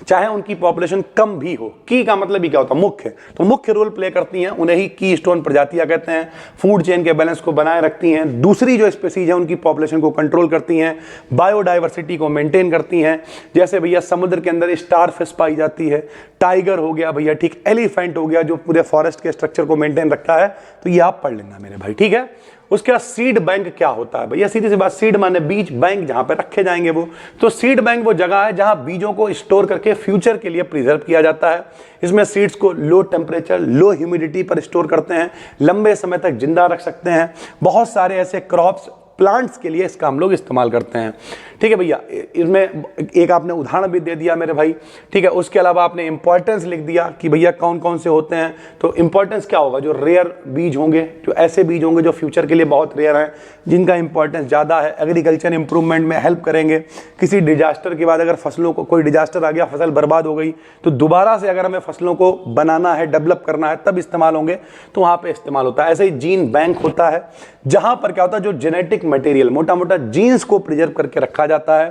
चाहे उनकी पॉपुलेशन कम भी हो। की का मतलब ही क्या होता है, मुख्य, तो मुख्य रोल प्ले करती हैं, उन्हें ही की स्टोन प्रजातियां कहते हैं। फूड चेन के बैलेंस को बनाए रखती हैं। दूसरी जो स्पीसीज है उनकी पॉपुलेशन को कंट्रोल करती हैं, बायोडाइवर्सिटी को मेंटेन करती हैं। जैसे भैया समुद्र के अंदर स्टार फिश पाई जाती है, टाइगर हो गया भैया, ठीक, एलिफेंट हो गया जो पूरे फॉरेस्ट के स्ट्रक्चर को मेंटेन रखता है, तो ये आप पढ़ लेना मेरे भाई। ठीक है, उसके बाद सीड बैंक क्या होता है भैया, सीधी सी बात, सीड माने बीज, बैंक जहां पे रखे जाएंगे वो, तो सीड बैंक वो जगह है जहां बीजों को स्टोर करके फ्यूचर के लिए प्रिजर्व किया जाता है। इसमें सीड्स को लो टेम्परेचर, लो ह्यूमिडिटी पर स्टोर करते हैं, लंबे समय तक जिंदा रख सकते हैं। बहुत सारे ऐसे क्रॉप्स, प्लांट्स के लिए इसका हम लोग इस्तेमाल करते हैं। ठीक है भैया, इसमें एक आपने उदाहरण भी दे दिया मेरे भाई। ठीक है, उसके अलावा आपने इंपॉर्टेंस लिख दिया कि भैया कौन कौन से होते हैं। तो इंपॉर्टेंस क्या होगा, जो रेयर बीज होंगे, जो ऐसे बीज होंगे जो फ्यूचर के लिए बहुत रेयर हैं, जिनका इंपॉर्टेंस ज़्यादा है, एग्रीकल्चर इंप्रूवमेंट में हेल्प करेंगे। किसी डिजास्टर के बाद अगर फसलों को, कोई डिजास्टर आ गया, फसल बर्बाद हो गई, तो दोबारा से अगर हमें फसलों को बनाना है, डेवलप करना है, तब इस्तेमाल होंगे, तो वहाँ पर इस्तेमाल होता है। ऐसे ही जीन बैंक होता है, जहाँ पर क्या होता है, जो जेनेटिक मटेरियल, मोटा मोटा जीन्स को प्रिजर्व करके रखा जाता है।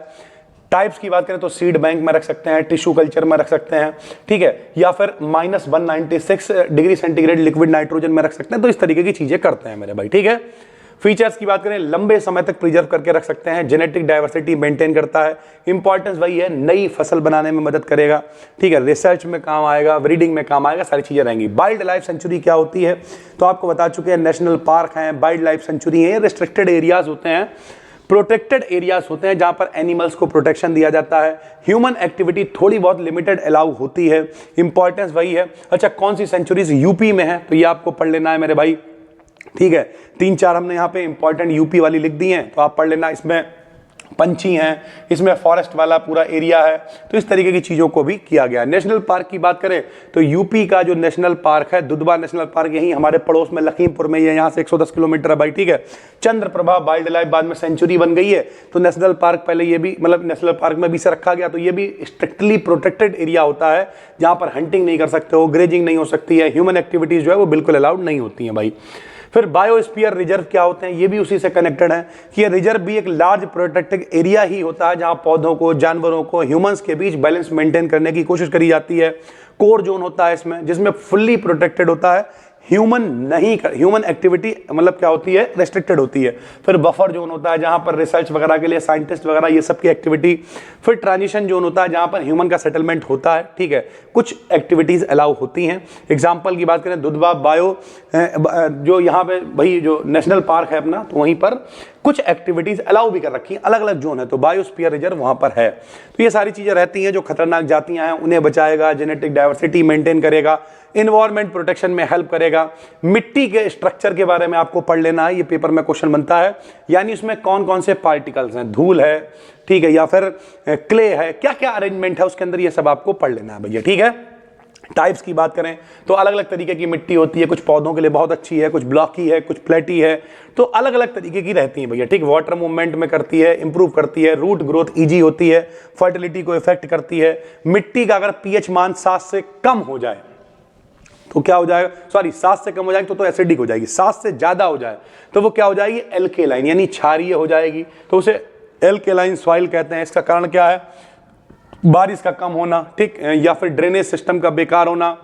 टाइप्स की बात करें तो सीड बैंक में रख सकते हैं, टिश्यू कल्चर में रख सकते हैं, ठीक है, या फिर -196 डिग्री सेंटीग्रेड लिक्विड नाइट्रोजन में रख सकते हैं। तो इस तरीके की चीजें करते हैं मेरे भाई। ठीक है, फीचर्स की बात करें, लंबे समय तक प्रिजर्व करके रख सकते हैं, जेनेटिक डाइवर्सिटी मेंटेन करता है, इंपॉर्टेंस वही है, नई फसल बनाने में मदद करेगा। ठीक है, रिसर्च में काम आएगा, ब्रीडिंग में काम आएगा, सारी चीजें रहेंगी। वाइल्ड लाइफ सेंचुरी क्या होती है, तो आपको बता चुके हैं, नेशनल पार्क हैं, वाइल्ड लाइफ सेंचुरी है, रिस्ट्रिक्टेड एरियाज होते हैं, प्रोटेक्टेड एरियाज होते हैं, जहां पर एनिमल्स को प्रोटेक्शन दिया जाता है। ह्यूमन एक्टिविटी थोड़ी बहुत लिमिटेड अलाउ होती है, इंपॉर्टेंस वही है। अच्छा, कौन सी सेंचुरीज यूपी में है, तो ये आपको पढ़ लेना है मेरे भाई। ठीक है, 3-4 हमने यहाँ पे इंपॉर्टेंट यूपी वाली लिख दी हैं, तो आप पढ़ लेना। इसमें पंछी हैं, इसमें फॉरेस्ट वाला पूरा एरिया है, तो इस तरीके की चीज़ों को भी किया गया। नेशनल पार्क की बात करें तो यूपी का जो नेशनल पार्क है, दुधवा नेशनल पार्क, यही हमारे पड़ोस में लखीमपुर में, ये यहाँ से 110 किलोमीटर है भाई। ठीक है, चंद्रप्रभा वाइल्ड लाइफ बाद में सेंचुरी बन गई है, तो नेशनल पार्क पहले ये भी, मतलब नेशनल पार्क में भी से रखा गया, तो ये भी स्ट्रिक्टली प्रोटेक्टेड एरिया होता है, जहाँ पर हंटिंग नहीं कर सकते हो, ग्रेजिंग नहीं हो सकती है, ह्यूमन एक्टिविटीज जो है वो बिल्कुल अलाउड नहीं होती हैं भाई। फिर बायोस्फीयर रिजर्व क्या होते हैं, ये भी उसी से कनेक्टेड है कि ये रिजर्व भी एक लार्ज प्रोटेक्टेड एरिया ही होता है, जहां पौधों को, जानवरों को, ह्यूमंस के बीच बैलेंस मेंटेन करने की कोशिश करी जाती है। कोर जोन होता है इसमें, जिसमें फुल्ली प्रोटेक्टेड होता है, ह्यूमन एक्टिविटी मतलब क्या होती है, रेस्ट्रिक्टेड होती है। फिर बफर जोन होता है, जहां पर रिसर्च वगैरह के लिए साइंटिस्ट वगैरह ये सब की एक्टिविटी। फिर ट्रांजिशन जोन होता है, जहां पर ह्यूमन का सेटलमेंट होता है। ठीक है, कुछ एक्टिविटीज अलाउ होती हैं। एग्जांपल की बात करें, दुधवा बायो जो यहाँ पे भाई जो नेशनल पार्क है अपना, तो वहीं पर कुछ एक्टिविटीज अलाउ भी कर रखी हैं, अलग अलग जोन है, तो बायोस्फीयर रिजर्व वहां पर है। तो ये सारी चीजें रहती हैं जो खतरनाक जातियां हैं उन्हें बचाएगा, जेनेटिक डाइवर्सिटी मेंटेन करेगा, इन्वायरमेंट प्रोटेक्शन में हेल्प करेगा। मिट्टी के स्ट्रक्चर के बारे में आपको पढ़ लेना है, ये पेपर में क्वेश्चन बनता है, यानी उसमें कौन कौन से पार्टिकल्स हैं, धूल है, ठीक है, या फिर क्ले है, क्या क्या अरेंजमेंट है उसके अंदर, ये सब आपको पढ़ लेना है भैया, ठीक है। टाइप्स की बात करें तो अलग अलग तरीके की मिट्टी होती है, कुछ पौधों के लिए बहुत अच्छी है, कुछ ब्लॉकी है, कुछ फ्लैटी है, तो अलग अलग तरीके की रहती है भैया, ठीक। वाटर मूवमेंट में करती है, इंप्रूव करती है, रूट ग्रोथ इजी होती है, फर्टिलिटी को इफेक्ट करती है। मिट्टी का अगर पीएच मान 7 से कम हो जाए तो क्या हो जाएगा, सॉरी 7 से कम हो जाएगी तो एसिडिक हो जाएगी, 7 से ज्यादा हो जाए तो वो क्या हो जाएगी, एल्केलाइन यानी क्षारीय हो जाएगी, तो उसे एल्केलाइन सॉइल कहते हैं। इसका कारण क्या है, बारिश का कम होना, ठीक, या फिर ड्रेनेज सिस्टम का बेकार होना,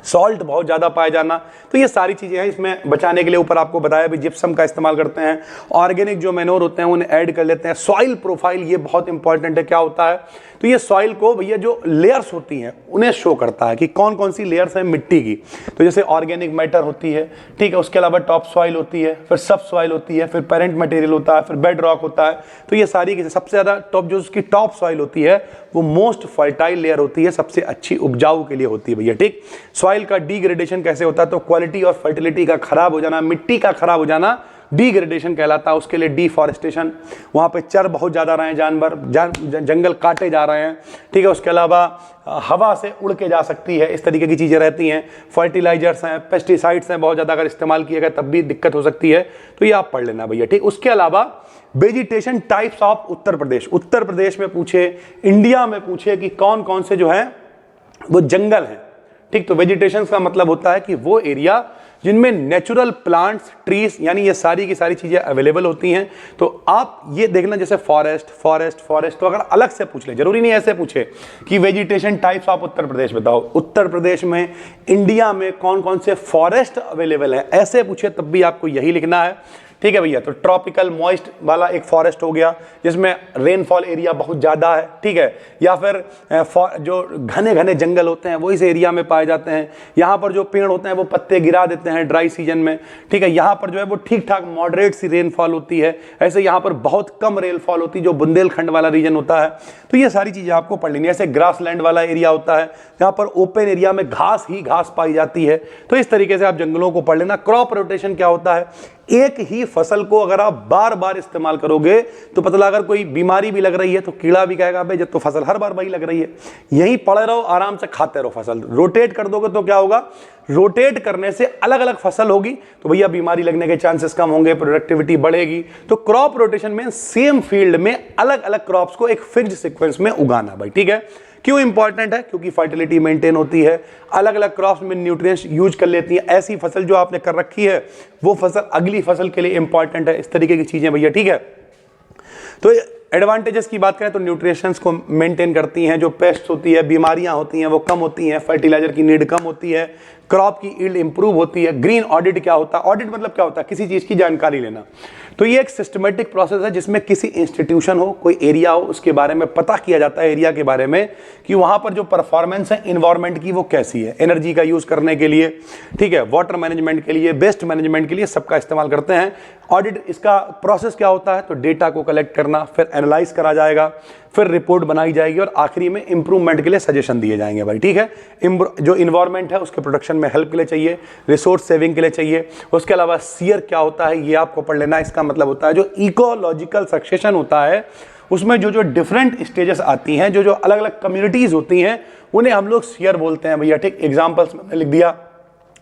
सॉल्ट बहुत ज़्यादा पाया जाना, तो ये सारी चीज़ें हैं। इसमें बचाने के लिए ऊपर आपको बताया भी जिप्सम का इस्तेमाल करते हैं, ऑर्गेनिक जो मैनोर होते हैं उन्हें ऐड कर लेते हैं। सॉइल प्रोफाइल ये बहुत इंपॉर्टेंट है, क्या होता है, तो ये सॉइल को भैया जो लेयर्स होती हैं उन्हें शो करता है कि कौन कौन सी लेयर्स हैं मिट्टी की। तो जैसे ऑर्गेनिक मैटर होती है, ठीक है, उसके अलावा टॉप सॉइल होती है, फिर सब सॉइल होती है, फिर पेरेंट मटेरियल होता है, फिर बेड रॉक होता है। तो ये सारी की सबसे ज़्यादा टॉप जो उसकी टॉप सॉइल होती है वो मोस्ट फर्टाइल लेयर होती है, सबसे अच्छी उपजाऊ के लिए होती है भैया, ठीक। सॉइल का डिग्रेडेशन कैसे होता है, तो क्वालिटी और फर्टिलिटी का खराब हो जाना, मिट्टी का खराब हो जाना डिग्रेडेशन कहलाता है। उसके लिए डिफॉरेस्टेशन, वहाँ पे चर बहुत ज़्यादा रहे हैं, जानवर जंगल काटे जा रहे हैं, ठीक है। उसके अलावा हवा से उड़ के जा सकती है, इस तरीके की चीज़ें रहती हैं। फर्टिलाइजर्स हैं, पेस्टिसाइड्स हैं, बहुत ज़्यादा अगर इस्तेमाल किया गया तब भी दिक्कत हो सकती है, तो ये आप पढ़ लेना भैया, ठीक। उसके अलावा vegetation types of Uttar Pradesh, Uttar Pradesh में पूछे, इंडिया में पूछे कि कौन कौन से जो हैं वो जंगल हैं, ठीक। तो वेजिटेशन का मतलब होता है कि वो एरिया जिनमें नेचुरल प्लांट्स, ट्रीज, यानी ये सारी की सारी चीजें अवेलेबल होती हैं। तो आप ये देखना, जैसे फॉरेस्ट फॉरेस्ट फॉरेस्ट, तो अगर अलग से पूछ ले, जरूरी नहीं ऐसे पूछे कि vegetation types of Uttar Pradesh बताओ, उत्तर प्रदेश में, इंडिया में कौन कौन से फॉरेस्ट अवेलेबल है, ऐसे पूछे तब भी आपको यही लिखना है, ठीक है भैया। तो ट्रॉपिकल मॉइस्ट वाला एक फॉरेस्ट हो गया जिसमें रेनफॉल एरिया बहुत ज़्यादा है, ठीक है, या फिर जो घने घने जंगल होते हैं वो इस एरिया में पाए जाते हैं। यहाँ पर जो पेड़ होते हैं वो पत्ते गिरा देते हैं ड्राई सीजन में, ठीक है। यहाँ पर जो है वो ठीक ठाक मॉडरेट सी रेनफॉल होती है, ऐसे यहाँ पर बहुत कम रेनफॉल होती है जो बुंदेलखंड वाला रीजन होता है। तो ये सारी चीज़ें आपको पढ़ लेनी है। ऐसे ग्रास लैंड वाला एरिया होता है जहाँ पर ओपन एरिया में घास ही घास पाई जाती है, तो इस तरीके से आप जंगलों को पढ़ लेना। क्रॉप रोटेशन क्या होता है, एक ही फसल को अगर आप बार बार इस्तेमाल करोगे तो पता अगर कोई बीमारी भी लग रही है तो कीड़ा भी कहेगा भाई जब तो फसल हर बार वही लग रही है, यहीं पड़े रहो, आराम से खाते रहो फसल। रोटेट कर दोगे तो क्या होगा, रोटेट करने से अलग अलग फसल होगी तो भैया बीमारी लगने के चांसेस कम होंगे, प्रोडक्टिविटी बढ़ेगी। तो क्रॉप रोटेशन में सेम फील्ड में अलग अलग क्रॉप्स को एक फिक्स्ड सीक्वेंस में उगाना भाई, ठीक है। क्यों इंपॉर्टेंट है, क्योंकि फर्टिलिटी मेंटेन होती है, अलग अलग क्रॉप्स में न्यूट्रिएंट्स यूज कर लेती हैं। ऐसी फसल जो आपने कर रखी है वो फसल अगली फसल के लिए इंपॉर्टेंट है, इस तरीके की चीजें भैया, ठीक है। तो एडवांटेजेस की बात करें तो न्यूट्रिशंस को मेंटेन करती हैं, जो पेस्ट होती है, बीमारियां होती हैं वो कम होती हैं, फर्टिलाइजर की नीड कम होती है, क्रॉप की यील्ड इंप्रूव होती है। ग्रीन ऑडिट क्या होता है, ऑडिट मतलब क्या होता है, किसी चीज की जानकारी लेना। तो ये एक सिस्टमेटिक प्रोसेस है जिसमें किसी इंस्टीट्यूशन हो, कोई एरिया हो, उसके बारे में पता किया जाता है, एरिया के बारे में कि वहां पर जो परफॉर्मेंस है इन्वायरमेंट की वो कैसी है, एनर्जी का यूज करने के लिए, ठीक है, वाटर मैनेजमेंट के लिए, वेस्ट मैनेजमेंट के लिए, सबका इस्तेमाल करते हैं। ऑडिट इसका प्रोसेस क्या होता है, तो डेटा को कलेक्ट करना, फिर एनालाइज करा जाएगा, फिर रिपोर्ट बनाई जाएगी और आखिरी में इंप्रूवमेंट के लिए सजेशन दिए जाएंगे भाई, ठीक है। जो इन्वायरमेंट है उसके प्रोटेक्शन में हेल्प के लिए चाहिए, रिसोर्स सेविंग के लिए चाहिए। उसके अलावा सीयर क्या होता है ये आपको पढ़ लेना। इसका मतलब होता है जो इकोलॉजिकल सक्सेशन होता है उसमें जो जो डिफरेंट स्टेजेस आती हैं, जो जो अलग अलग कम्युनिटीज होती हैं उन्हें हम लोग सीयर बोलते हैं भैया, ठीक। एग्जाम्पल्स में लिख दिया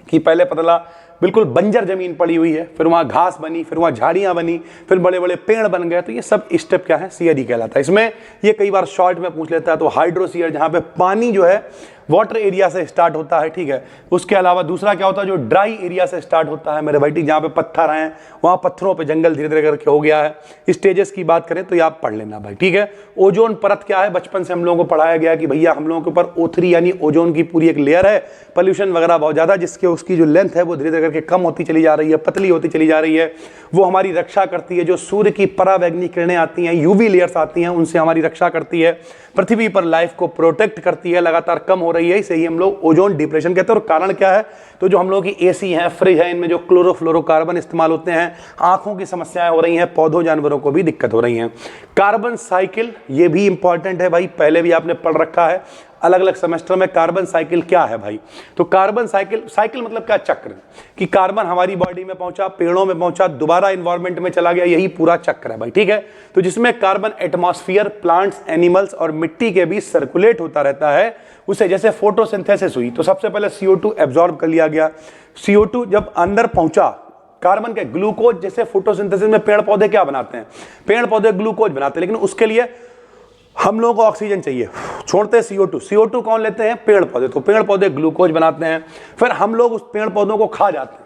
कि पहले पतला बिल्कुल बंजर जमीन पड़ी हुई है, फिर वहाँ घास बनी, फिर वहाँ झाड़ियाँ बनी, फिर बड़े बड़े पेड़ बन गए, तो ये सब स्टेप क्या है, सीयर ही कहलाता है। इसमें ये कई बार शॉर्ट में पूछ लेता है, तो हाइड्रोसीयर जहाँ पे पानी जो है वाटर एरिया से स्टार्ट होता है, ठीक है। उसके अलावा दूसरा क्या होता है जो ड्राई एरिया से स्टार्ट होता है मेरे भाई, ठीक, जहाँ पे पत्थर हैं वहाँ पत्थरों पे जंगल धीरे धीरे करके हो गया है। स्टेजेस की बात करें तो ये आप पढ़ लेना भाई, ठीक है। ओजोन परत क्या है, बचपन से हम लोगों को पढ़ाया गया कि भैया हम लोगों के ऊपर O3 यानी ओजोन की पूरी एक लेयर है, पोल्यूशन वगैरह बहुत ज़्यादा, जिसके उसकी जो लेंथ है वो धीरे धीरे करके कम होती चली जा रही है, पतली होती चली जा रही है। वो हमारी रक्षा करती है, जो सूर्य की परावैंगनी किरणें आती हैं, यूवी लेयर्स आती हैं, उनसे हमारी रक्षा करती है, पृथ्वी पर लाइफ को प्रोटेक्ट करती है। लगातार कम हो रही है, इसे ही हम लोग ओजोन डिप्रेशन कहते हैं। और कारण क्या है, तो जो हम लोगों की एसी है, फ्रिज है, इनमें जो क्लोरोफ्लोरोकार्बन इस्तेमाल होते हैं, आंखों की समस्याएं हो रही हैं, पौधों जानवरों को भी दिक्कत हो रही है। कार्बन साइकिल ये भी इंपॉर्टेंट है भाई, पहले भी आपने पढ़ रखा है अलग अलग सेमेस्टर में। कार्बन साइकिल क्या है भाई, तो कार्बन साइकिल मतलब क्या, चक्र, कि कार्बन हमारी बॉडी में पहुंचा, पेड़ों में पहुंचा, दोबारा एनवायरमेंट में चला गया, यही पूरा चक्र है भाई, ठीक है। तो जिसमें कार्बन एटमॉस्फेयर, प्लांट्स, एनिमल्स और मिट्टी के बीच सर्कुलेट होता रहता है, उसे जैसे फोटोसिंथेसिस हुई तो सबसे पहले CO2 एब्जॉर्ब कर लिया गया। CO2 जब अंदर पहुंचा, कार्बन के ग्लूकोज, जैसे फोटोसिंथेसिस में पेड़ पौधे क्या बनाते हैं, पेड़ पौधे ग्लूकोज बनाते हैं, लेकिन उसके लिए हम लोगों को ऑक्सीजन चाहिए, छोड़ते हैं CO2 कौन लेते हैं, पेड़ पौधे, तो पेड़ पौधे ग्लूकोज बनाते हैं, फिर हम लोग उस पेड़ पौधों को खा जाते हैं,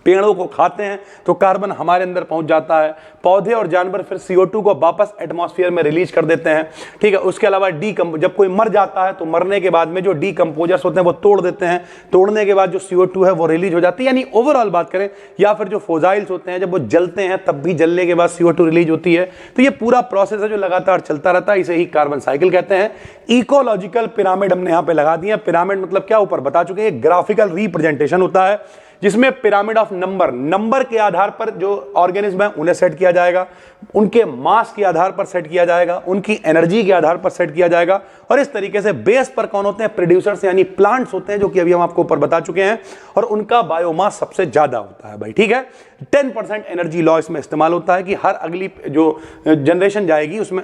पेड़ों को खाते हैं तो कार्बन हमारे अंदर पहुंच जाता है, पौधे और जानवर फिर CO2 को वापस एटमॉस्फेयर में रिलीज कर देते हैं, ठीक है। उसके अलावा जब कोई मर जाता है तो मरने के बाद में जो डीकंपोजर्स होते हैं वो तोड़ देते हैं, तोड़ने के बाद जो CO2 है वो रिलीज हो जाती है, यानी ओवरऑल बात करें, या फिर जो फोजाइल्स होते हैं जब वो जलते हैं तब भी जलने के बाद CO2 रिलीज होती है। तो ये पूरा प्रोसेस है जो लगातार चलता रहता है, इसे ही कार्बन साइकिल कहते हैं। इकोलॉजिकल पिरामिड हमने यहां पे लगा दिया, पिरामिड मतलब क्या ऊपर बता चुके हैं, ग्राफिकल रिप्रेजेंटेशन होता है जिसमें पिरामिड ऑफ नंबर के आधार पर जो ऑर्गेनिज्म है उन्हें सेट किया जाएगा, उनके मास के आधार पर सेट किया जाएगा, उनकी एनर्जी के आधार पर सेट किया जाएगा, और इस तरीके से बेस पर कौन होते हैं, प्रोड्यूसर्स यानी प्लांट्स होते हैं, जो कि अभी हम आपको ऊपर बता चुके हैं, और उनका बायोमास सबसे ज्यादा होता है भाई, ठीक है। 10% एनर्जी लॉ इसमें इस्तेमाल होता है कि हर अगली जो जनरेशन जाएगी उसमें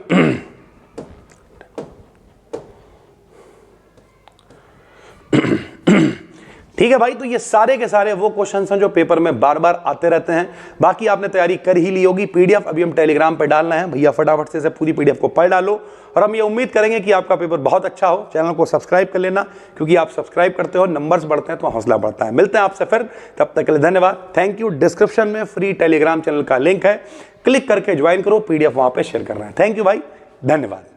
ठीक है भाई। तो ये सारे के सारे वो क्वेश्चंस हैं जो पेपर में बार बार आते रहते हैं। बाकी आपने तैयारी कर ही ली होगी, PDF अभी हम टेलीग्राम पे डालना है भैया, फटाफट से पूरी PDF को पढ़ डालो, और हम ये उम्मीद करेंगे कि आपका पेपर बहुत अच्छा हो। चैनल को सब्सक्राइब कर लेना, क्योंकि आप सब्सक्राइब करते हो, नंबर्स बढ़ते हैं तो हौसला बढ़ता है। मिलते हैं आपसे फिर, तब तक के लिए धन्यवाद, थैंक यू। डिस्क्रिप्शन में फ्री टेलीग्राम चैनल का लिंक है, क्लिक करके ज्वाइन करो, PDF वहां पर शेयर कर रहे हैं। थैंक यू भाई, धन्यवाद।